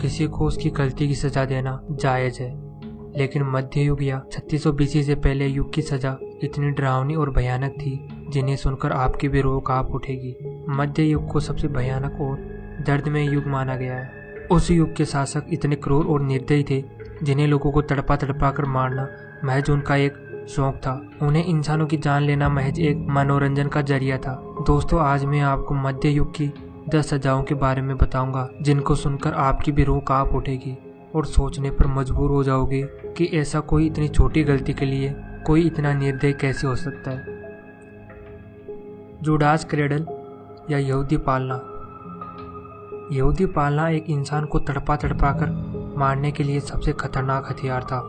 किसी को उसकी गलती की सजा देना जायज है, लेकिन मध्य युग या 3600 BC से पहले युग की सजा इतनी डरावनी और भयानक थी जिन्हें सुनकर आपकी भी रूह कांप उठेगी। मध्य युग को सबसे भयानक और दर्दमय युग माना गया है। उस युग के शासक इतने क्रूर और निर्दयी थे जिन्हें लोगों को तड़पा तड़पा कर मारना महज उनका एक शौक था। उन्हें इंसानों की जान लेना महज एक मनोरंजन का जरिया था। दोस्तों, आज मैं आपको मध्य युग की 10 सजाओं के बारे में बताऊंगा जिनको सुनकर आपकी भी रूह कांप उठेगी और सोचने पर मजबूर हो जाओगे कि ऐसा कोई इतनी छोटी गलती के लिए कोई इतना निर्दयी कैसे हो सकता है। जुडास क्रेडल या यहूदी पालना। यहूदी पालना एक इंसान को तड़पा तड़पा कर मारने के लिए सबसे खतरनाक हथियार था।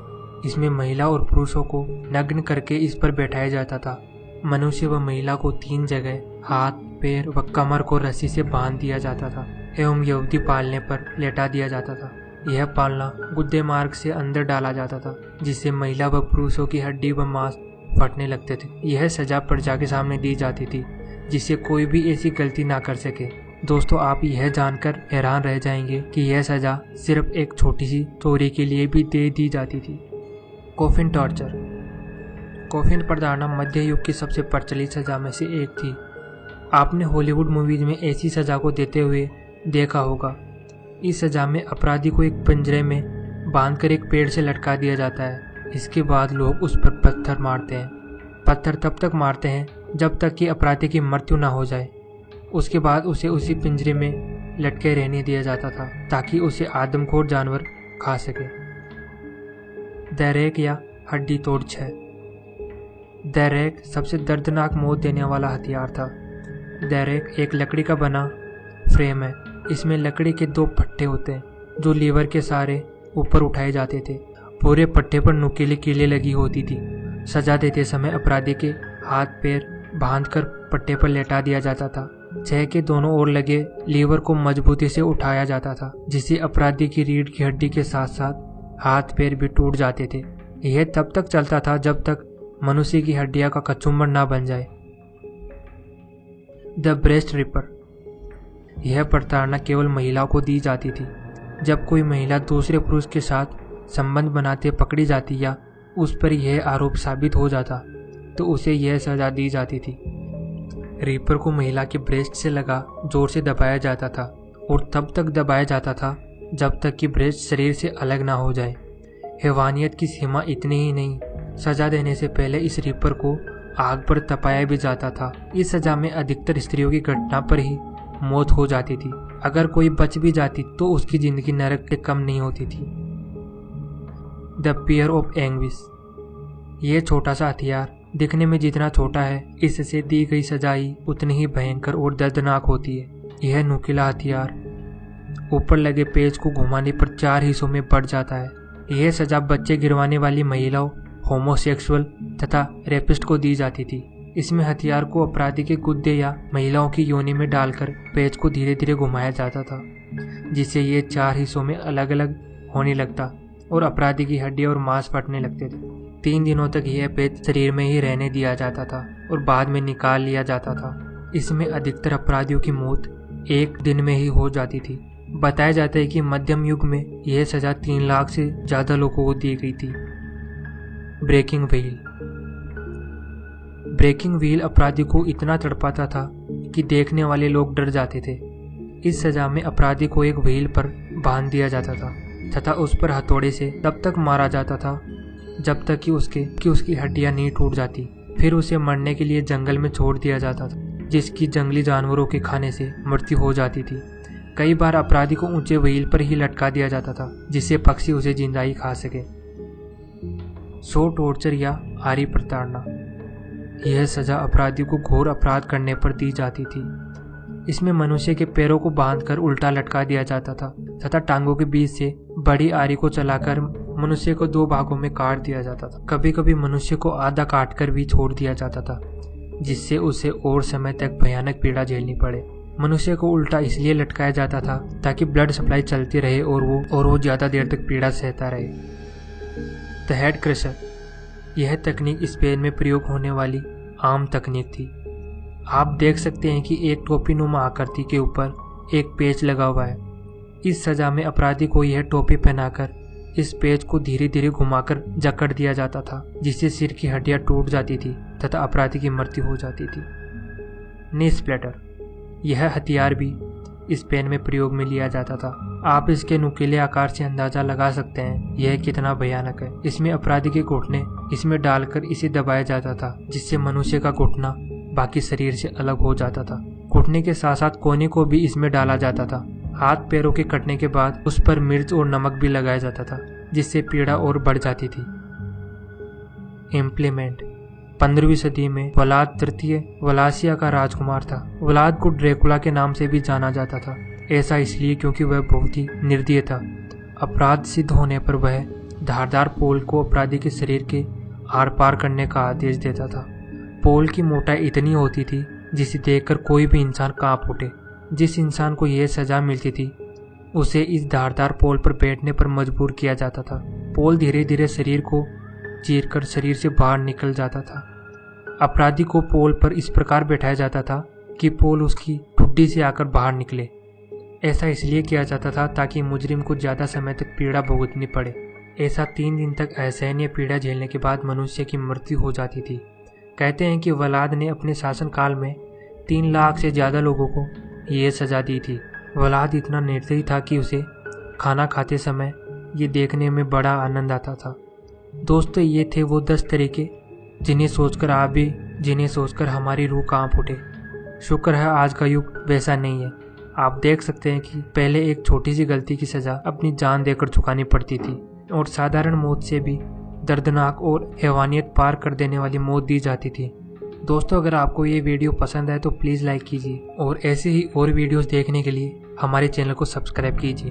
इसमें महिला और पुरुषों को नग्न करके इस पर बैठाया जाता था। मनुष्य व महिला को 3 जगह हाथ, पैर व कमर को रस्सी से बांध दिया जाता था एवं यहूदी पालने पर लेटा दिया जाता था। यह पालना गुद्दे मार्ग से अंदर डाला जाता था, जिससे महिला व पुरुषों की हड्डी व मांस फटने लगते थे। यह सजा प्रजा के सामने दी जाती थी जिससे कोई भी ऐसी गलती ना कर सके। दोस्तों, आप यह जानकर हैरान रह जाएंगे कि यह सजा सिर्फ एक छोटी सी चोरी के लिए भी दे दी जाती थी। Coffin torture. कॉफिन प्रताड़ना मध्य युग की सबसे प्रचलित सजा में से एक थी। आपने हॉलीवुड मूवीज में ऐसी सजा को देते हुए देखा होगा। इस सजा में अपराधी को एक पिंजरे में बांधकर एक पेड़ से लटका दिया जाता है। इसके बाद लोग उस पर पत्थर मारते हैं। पत्थर तब तक मारते हैं जब तक कि अपराधी की मृत्यु ना हो जाए। उसके बाद उसे उसी पिंजरे में लटके रहने दिया जाता था ताकि उसे आदमखोर जानवर खा सके। दरैक या हड्डी तोड़ छह। दरैक सबसे दर्दनाक मौत देने वाला हथियार था। दरैक एक लकड़ी का बना फ्रेम है। इसमें लकड़ी के 2 पट्टे होते हैं जो लीवर के सहारे ऊपर उठाए जाते थे। पूरे पट्टे पर नुकीली कीलें लगी होती थी। सजा देते समय अपराधी के हाथ पैर बांधकर पट्टे पर लेटा दिया जाता था। 6 के दोनों ओर लगे लीवर को मजबूती से उठाया जाता था, जिससे अपराधी की रीढ़ की हड्डी के साथ साथ हाथ पैर भी टूट जाते थे। यह तब तक चलता था जब तक मनुष्य की हड्डियां का कचूमर ना बन जाए। The breast ripper. यह प्रताड़ना केवल महिलाओं को दी जाती थी। जब कोई महिला दूसरे पुरुष के साथ संबंध बनाते पकड़ी जाती या उस पर यह आरोप साबित हो जाता तो उसे यह सजा दी जाती थी। रीपर को महिला के ब्रेस्ट से लगा जोर से दबाया जाता था और तब तक दबाया जाता था जब तक कि ब्रेस्ट शरीर से अलग ना हो जाए। हैवानियत की सीमा इतनी ही नहीं, सजा देने से पहले इस रीपर को आग पर तपाया भी जाता था। इस सजा में अधिकतर स्त्रियों की घटना पर ही मौत हो जाती थी। अगर कोई बच भी जाती तो उसकी जिंदगी नरक से कम नहीं होती थी। The pier of anguish. यह छोटा सा हथियार दिखने में जितना छोटा है, इससे दी गई सजाई उतनी ही भयंकर और दर्दनाक होती है। यह नुकीला हथियार ऊपर लगे पेज को घुमाने पर 4 हिस्सों में बढ़ जाता है। यह सजा बच्चे गिरवाने वाली महिलाओं, होमोसेक्सुअल तथा रेपिस्ट को दी जाती थी। इसमें हथियार को अपराधी के गुद्दे या महिलाओं की योनि में डालकर पेज को धीरे धीरे घुमाया जाता था, जिससे ये 4 हिस्सों में अलग अलग होने लगता और अपराधी की हड्डी और मांस फटने लगते थे। 3 दिनों तक यह पेज शरीर में ही रहने दिया जाता था और बाद में निकाल लिया जाता था। इसमें अधिकतर अपराधियों की मौत 1 दिन में ही हो जाती थी। बताया जाता है कि मध्यम युग में यह सजा 3 लाख से ज्यादा लोगों को दी गई थी। Breaking wheel. ब्रेकिंग व्हील अपराधी को इतना तड़पाता था कि देखने वाले लोग डर जाते थे। इस सजा में अपराधी को एक व्हील पर बांध दिया जाता था तथा उस पर हथौड़े से तब तक मारा जाता था जब तक कि उसकी हड्डियां नहीं टूट जाती। फिर उसे मरने के लिए जंगल में छोड़ दिया जाता था, जिसकी जंगली जानवरों के खाने से मृत्यु हो जाती थी। कई बार अपराधी को ऊंचे व्हील पर ही लटका दिया जाता था, जिससे पक्षी उसे जिंदा ही खा सके। सो टॉर्चर या आरी प्रताड़ना। यह सजा अपराधियों को घोर अपराध करने पर दी जाती थी। इसमें मनुष्य के पैरों को बांधकर उल्टा लटका दिया जाता था तथा टांगों के बीच से बड़ी आरी को चलाकर मनुष्य को 2 भागों में काट दिया जाता था। कभी कभी मनुष्य को आधा काटकर भी छोड़ दिया जाता था, जिससे उसे और समय तक भयानक पीड़ा झेलनी पड़े। मनुष्य को उल्टा इसलिए लटकाया जाता था ताकि ब्लड सप्लाई चलती रहे और वो ज्यादा देर तक पीड़ा सहता रहे। The head crusher. यह तकनीक स्पेन में प्रयोग होने वाली आम तकनीक थी। आप देख सकते हैं कि एक टोपी नुमा आकृति के ऊपर एक पेच लगा हुआ है। इस सजा में अपराधी को यह टोपी पहनाकर इस पेज को धीरे धीरे घुमाकर जकड़ दिया जाता था, जिससे सिर की हड्डियां टूट जाती थी तथा अपराधी की मृत्यु हो जाती थी। नी स्प्लिटर, यह हथियार भी इस पेन में प्रयोग में लिया जाता था। आप इसके नुकीले आकार से अंदाजा लगा सकते हैं यह कितना भयानक है। इसमें अपराधी के घुटने इसमें डालकर इसे दबाया जाता था, जिससे मनुष्य का घुटना बाकी शरीर से अलग हो जाता था। घुटने के साथ साथ कोने को भी इसमें डाला जाता था। हाथ पैरों के कटने के बाद उस पर मिर्च और नमक भी लगाया जाता था, जिससे पीड़ा और बढ़ जाती थी। इम्प्लीमेंट, 15वीं सदी में व्लाद तृतीय वलासिया का राजकुमार था। व्लाद को ड्रैकुला के नाम से भी जाना जाता था, ऐसा इसलिए क्योंकि वह बहुत ही निर्दयी था। अपराध सिद्ध होने पर वह धारदार पोल को अपराधी के शरीर के आर पार करने का आदेश देता था। पोल की मोटाई इतनी होती थी जिसे देखकर कोई भी इंसान कांप उठे। जिस इंसान को यह सजा मिलती थी उसे इस धारदार पोल पर बैठने पर मजबूर किया जाता था। पोल धीरे धीरे शरीर को चीरकर शरीर से बाहर निकल जाता था। अपराधी को पोल पर इस प्रकार बैठाया जाता था कि पोल उसकी ठुड्डी से आकर बाहर निकले। ऐसा इसलिए किया जाता था ताकि मुजरिम को ज़्यादा समय तक पीड़ा भुगतनी पड़े। ऐसा 3 दिन तक असहनीय पीड़ा झेलने के बाद मनुष्य की मृत्यु हो जाती थी। कहते हैं कि व्लाद ने अपने शासनकाल में 3 लाख से ज़्यादा लोगों को ये सज़ा दी थी। व्लाद इतना निर्दयी था कि उसे खाना खाते समय ये देखने में बड़ा आनंद आता था। दोस्तों, ये थे वो 10 तरीके जिन्हें सोचकर हमारी रूह कांप उठे। शुक्र है आज का युग वैसा नहीं है। आप देख सकते हैं कि पहले एक छोटी सी गलती की सज़ा अपनी जान देकर चुकानी पड़ती थी और साधारण मौत से भी दर्दनाक और हैवानियत पार कर देने वाली मौत दी जाती थी। दोस्तों, अगर आपको ये वीडियो पसंद आए तो प्लीज़ लाइक कीजिए और ऐसे ही और वीडियोस देखने के लिए हमारे चैनल को सब्सक्राइब कीजिए।